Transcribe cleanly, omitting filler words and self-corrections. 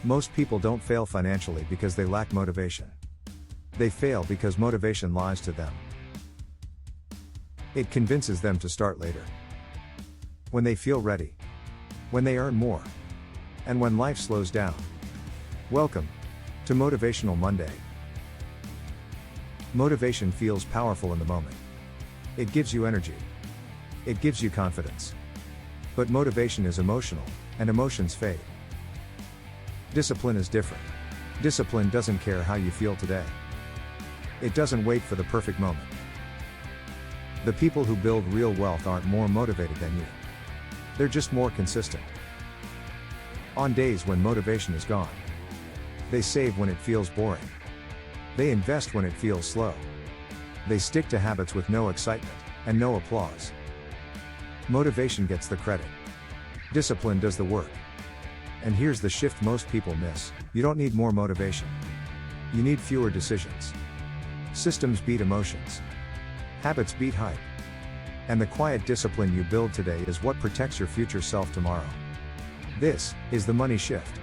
Most people don't fail financially because they lack motivation. They fail because motivation lies to them. It convinces them to start later. When they feel ready. When they earn more. And when life slows down. Welcome to Motivational Monday. Motivation feels powerful in the moment. It gives you energy. It gives you confidence. But motivation is emotional, and emotions fade. Discipline is different. Discipline doesn't care how you feel today. It doesn't wait for the perfect moment. The people who build real wealth aren't more motivated than you. They're just more consistent. On days when motivation is gone, they save when it feels boring. They invest when it feels slow. They stick to habits with no excitement and no applause. Motivation gets the credit. Discipline does the work. And here's the shift most people miss: you don't need more motivation. You need fewer decisions. Systems beat emotions. Habits beat hype. And the quiet discipline you build today is what protects your future self tomorrow. This is the Money Shift.